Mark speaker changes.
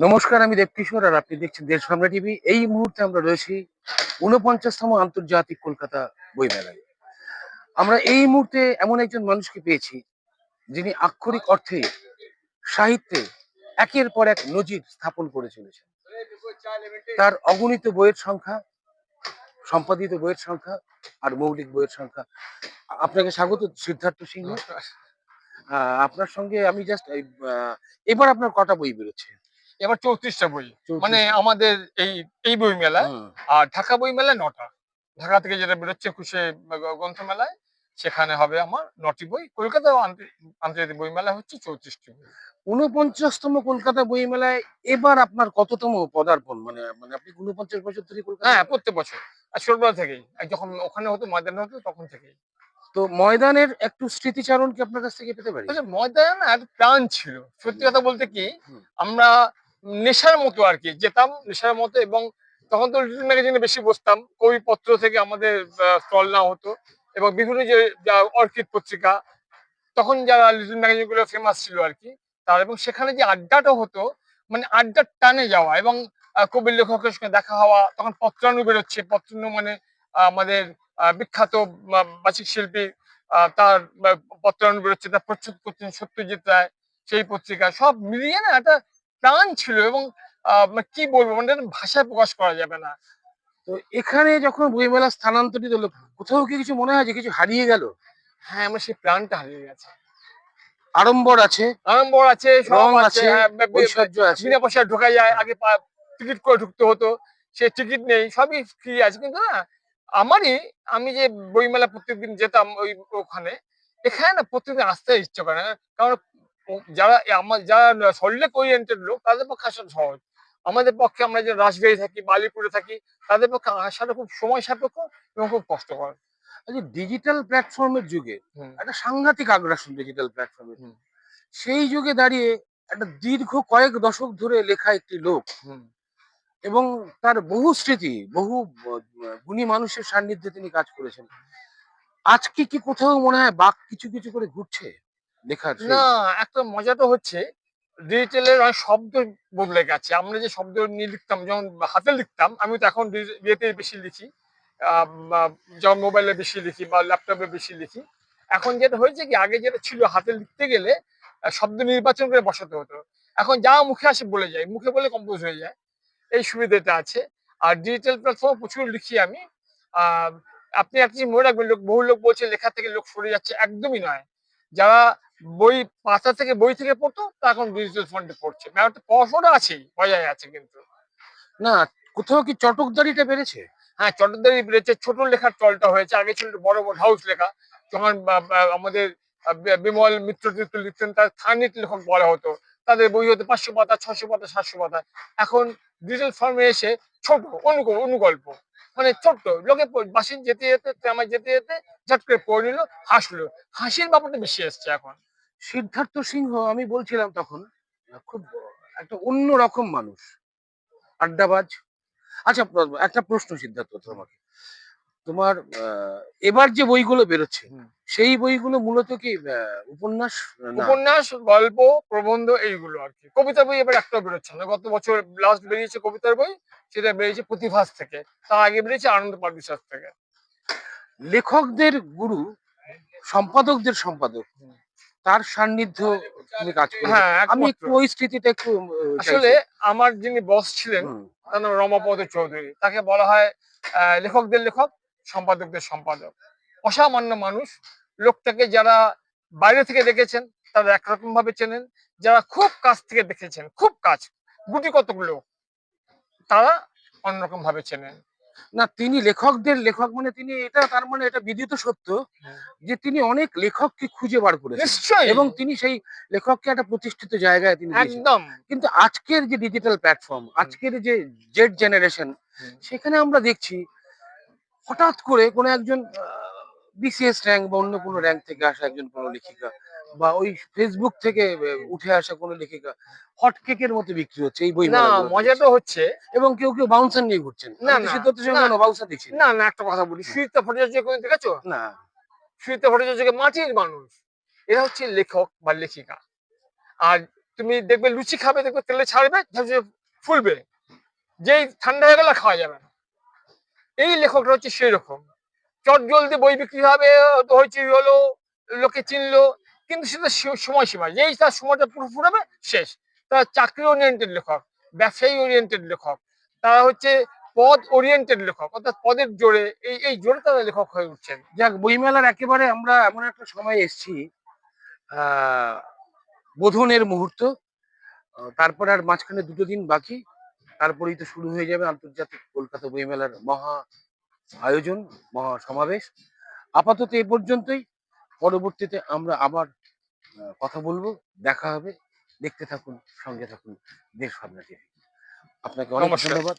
Speaker 1: নমস্কার, আমি দেবকিশোর আর আপনি দেখছেন দেশ বাংলা টিভি। এই মুহূর্তে আমরা রয়েছি ৪৯তম আন্তর্জাতিক কলকাতা বইমেলায়। আমরা এই মুহূর্তে এমন একজন মানুষকে পেয়েছি যিনি আক্ষরিক অর্থে সাহিত্যে একের পর এক নজির স্থাপন করে চলেছেন। তার অগণিত বইয়ের সংখ্যা, সম্পাদিত বইয়ের সংখ্যা আর মৌলিক বইয়ের সংখ্যা। আপনাকে স্বাগত সিদ্ধার্থ সিংহ। আপনার সঙ্গে আমি জাস্ট এবার আপনার কটা বই বেরোচ্ছে?
Speaker 2: এবার 34টা বই, মানে
Speaker 1: 34টা।
Speaker 2: আমাদের এই এই বই মেলায়।
Speaker 1: হুম।
Speaker 2: আর ঢাকা বই মেলায় 9টা। ঢাকা থেকে যেটা বেরোচ্ছে একুশে গ্রন্থ মেলায়, সেখানে হবে আমার 9টি বই। কলকাতা আন্তর্জাতিক বই মেলা হচ্ছে 34টি বই।
Speaker 1: ৪৯তম কলকাতা বইমেলায় এবার আপনার কততম পদার্পণ? মানে মানে আপনি ৪৯ বছর ধরে কলকাতায়?
Speaker 2: হ্যাঁ, প্রত্যেক বছর। আর ছোটবেলা থেকেই, যখন ওখানে হতো, ময়দানে হতো, তখন থেকেই।
Speaker 1: তো ময়দানের একটু স্মৃতিচারণ কি আপনার কাছ থেকে পেতে পারি?
Speaker 2: আচ্ছা, ময়দানে না একটা প্রাণ ছিল। সত্যি কথা বলতে কি,
Speaker 1: হুম।
Speaker 2: আমরা নেশার মতো আর কি যেতাম, নেশার মতো। এবং তখন তো লিটল ম্যাগাজিনে বেশি বসতাম, কবিপত্র থেকে আমাদের স্টল নেওয়া হতো। এবং বিভিন্ন যে অর্কিড পত্রিকা, তখন যারা লিটল ম্যাগাজিন গুলো ফেমাস ছিল আর কি, তার এবং সেখানে যে আড্ডাটা হতো, মানে আড্ডার টানে যাওয়া এবং কবির লেখকের সঙ্গে দেখা হওয়া। তখন পত্রাণু বেরোচ্ছে, পত্রাণু মানে আমাদের বিখ্যাত বাচিক শিল্পী, তার পত্রাণু বেরোচ্ছে, তার প্রচ্ছদ করছেন সত্যজিৎ রায়। সেই পত্রিকা সব মিলিয়ে না একটা প্রাণ ছিল। এবং মানে কি বলবো, মানে এটা ভাষায় প্রকাশ করা যাবে না।
Speaker 1: তো এখানে যখন বইমেলা স্থানান্তরিত হলো, কোথাও কি কিছু মনে হয় যে কিছু হারিয়ে গেল?
Speaker 2: হ্যাঁ, আমার সেই প্রাণটা হারিয়ে গেছে।
Speaker 1: আড়ম্বর আছে,
Speaker 2: আড়ম্বর আছে, সব
Speaker 1: রং
Speaker 2: আছে।
Speaker 1: আছে,
Speaker 2: হ্যাঁ,
Speaker 1: ঐশ্বর্য আছে।
Speaker 2: বিনা পয়সায় ঢোকা যায়।
Speaker 1: হ্যাঁ।
Speaker 2: আগে টিকিট করে ঢুকতে হতো, সে টিকিট নেই, সবই ফ্রি আছে। কিন্তু না, আমারই, আমি যে বইমেলা প্রত্যেকদিন যেতাম ওই ওখানে, এখানে না প্রত্যেকদিন আসতে ইচ্ছে করে না। কারণ যারা যারা সল্টলেক ওরিয়েন্টেড লোক, তাদের পক্ষে আসা সহজ। আমাদের পক্ষে, আমরা যে রাসবিহারী থাকি, বালিপুরে থাকি, তাদের পক্ষে আসাটা খুব সময় সাপেক্ষ এবং খুব কষ্টকর।
Speaker 1: আচ্ছা, ডিজিটাল প্ল্যাটফর্মের যুগে
Speaker 2: হুম,
Speaker 1: একটা সাংঘাতিক আগ্রাসন ডিজিটাল প্ল্যাটফর্মের।
Speaker 2: হুম,
Speaker 1: সেই যুগে দাঁড়িয়ে একটা দীর্ঘ কয়েক দশক ধরে লেখা একটি লোক
Speaker 2: হুম।
Speaker 1: এবং তার বহু স্মৃতি, বহু গুণী মানুষের সান্নিধ্যে তিনি কাজ করেছেন। আজকে কি কোথাও মনে হয় বাঘ কিছু কিছু করে ঘুরছে লেখার
Speaker 2: না,
Speaker 1: সেই?
Speaker 2: একটা মজাটা হচ্ছে, ডিজিটালের অনেক শব্দ বদলে গেছে। আমরা যে শব্দ নিয়ে লিখতাম, যেমন হাতে লিখতাম, আমি তো এখন ইয়েতে বেশি লিখি। বা যেমন মোবাইলে বেশি লিখি বা ল্যাপটপে বেশি লিখি। এখন যেটা হয়েছে কি, আগে যেটা ছিল, হাতে লিখতে গেলে শব্দ নির্বাচন করে বসাতে হতো। এখন যা মুখে আসে বলে যায়, মুখে বলে কম্পোজ হয়ে যায়। এই সুবিধাটা আছে। আর ডিজিটাল প্ল্যাটফর্মে প্রচুর লিখি আমি। আহ, আপনি একটা জিনিস মনে রাখবেন, বহু লোক বলছে লেখা থেকে লোক সরে যাচ্ছে। একদমই নয়। যারা বই, পাতা থেকে, বই থেকে পড়তো, তা এখন ডিজিটাল ফন্টে পড়ছে। ব্যাপারটা পড়াশোনা আছেই, বজায় আছে কিন্তু।
Speaker 1: না, কোথাও কি চটকদারিটা বেড়েছে?
Speaker 2: হ্যাঁ, চটকদারি বেড়েছে, ছোট লেখার চলটা হয়েছে। আগে ছিল বড় বড় হাউস লেখা। যখন আমাদের বিমল মিত্র টিত্র লিখতেন, তার স্থানিক লেখক বলা হতো। তাদের বই হতো 500 পাতা, 600 পাতা, 700 পাতা। এখন ডিজিটাল ফর্মে এসে ছোট অনুগল্প, মানে ছোট্ট লোকে বাসে যেতে যেতে, ট্রামে যেতে যেতে ঝট করে পড়ে নিল, হাসলো। হাসির ব্যাপারটা বেশি এসছে এখন।
Speaker 1: সিদ্ধার্থ সিংহ আমি বলছিলাম তখন, খুব একটা অন্য রকম মানুষ, আড্ডাবাজ। আচ্ছা, একটা প্রশ্ন সিদ্ধার্থ তোমাকে। তোমার এবার যে বইগুলো বেরোচ্ছে,
Speaker 2: হুম।
Speaker 1: সেই বইগুলো মূলত কি উপন্যাস? না।
Speaker 2: উপন্যাস, গল্প, প্রবন্ধ, এইগুলো আর কি। কবিতার বই এবার একটাও বেরোচ্ছে না। গত বছর লাস্ট বেরিয়েছে কবিতার বই, সেটা বেরিয়েছে প্রতিভাস থেকে। তার আগে বেরিয়েছে আনন্দ পাবলিশার্স থেকে।
Speaker 1: লেখকদের গুরু, সম্পাদকদের সম্পাদক,
Speaker 2: হুম।
Speaker 1: তার সান্নিধ্য তুমি কাজ করেছো।
Speaker 2: হ্যাঁ,
Speaker 1: আমি
Speaker 2: একমাত্র।
Speaker 1: একটু ওই স্মৃতিটা একটু
Speaker 2: আসলে
Speaker 1: চাইছি।
Speaker 2: আমার যিনি বস ছিলেন,
Speaker 1: হুম।
Speaker 2: তার নাম রমাপদ চৌধুরী। তাকে বলা হয় লেখকদের লেখক, সম্পাদকদের সম্পাদক। অসামান্য মানুষ। লোকটাকে যারা বাইরে থেকে দেখেছেন, তারা একরকম ভাবে চেনেন। যারা খুব কাছ থেকে দেখেছেন, খুব কাছ, গুটি কতক লোক, তারা অন্যরকম ভাবে চেনেন।
Speaker 1: না, তিনি লেখকদের লেখক মানে তিনি এটা, তার মানে এটা বিদিত সত্য যে তিনি অনেক লেখককে খুঁজে বার করেছেন
Speaker 2: নিশ্চয়ই।
Speaker 1: এবং তিনি সেই লেখককে একটা প্রতিষ্ঠিত জায়গায় তিনি দিয়েছেন।
Speaker 2: একদম।
Speaker 1: কিন্তু আজকের যে ডিজিটাল প্ল্যাটফর্ম,
Speaker 2: হুম,
Speaker 1: আজকের যে জেড জেনারেশন,
Speaker 2: হুম।
Speaker 1: সেখানে আমরা দেখছি হঠাৎ করে কোনো একজন বিসিএস র্যাঙ্ক বা অন্য কোনো র্যাঙ্ক থেকে আসা একজন কোনো লেখিকা বা ওই ফেসবুক থেকে উঠে আসা কোনো লেখিকা হট কেকের মতো বিক্রি হচ্ছে এই বই
Speaker 2: না,
Speaker 1: মেলাগুলোতে দেখছি।
Speaker 2: মজাটা হচ্ছে,
Speaker 1: এবং কেউ কেউ বাউন্সার নিয়ে ঘুরছেন।
Speaker 2: না,
Speaker 1: আমি তো
Speaker 2: না,
Speaker 1: সিদ্ধার্থ
Speaker 2: না,
Speaker 1: সঙ্গে বাউন্সার দেখছি না।
Speaker 2: না, না, একটা কথা বলি।
Speaker 1: হুম।
Speaker 2: সুচিত্রা ভট্টাচার্য কোনদিন দেখেছো?
Speaker 1: না।
Speaker 2: সুচিত্রা ভট্টাচার্যকে মাটির মানুষ। এরা হচ্ছে লেখক বা লেখিকা। আর তুমি দেখবে লুচি খাবে, দেখবে তেলে ছাড়বে, ঝাঁঝে ফুলবে, যেই ঠান্ডা হয়ে গেলে খাওয়া যাবে না। এই লেখকটা হচ্ছে সেই রকম। চট জলদি বই বিক্রি হবে, হইচই হলো, লোকে চিনলো, কিন্তু সেটা সময়সীমা, যেই তার সময়টা পুরো ফুরাবে শেষ। তারা চাকরি ওরিয়েন্টেড লেখক, ব্যবসায়ী ওরিয়েন্টেড লেখক, তারা হচ্ছে পদ ওরিয়েন্টেড লেখক, অর্থাৎ পদের জোরে, এই জোরে তারা লেখক হয়ে উঠছেন।
Speaker 1: যাক, বইমেলার একেবারে আমরা এমন একটা সময় এসেছি, বোধনের মুহূর্ত। তারপর আর মাঝখানে 2 দিন বাকি, তারপরেই তো শুরু হয়ে যাবে আন্তর্জাতিক কলকাতা বইমেলার মহা আয়োজন, মহা সমাবেশ। আপাতত এ পর্যন্তই। পরবর্তীতে আমরা আবার কথা বলবো, দেখা হবে। দেখতে থাকুন, সঙ্গে থাকুন দেশ ভাবনা টিভি। আপনাকে অনেক
Speaker 2: নমস্কার।
Speaker 1: ধন্যবাদ।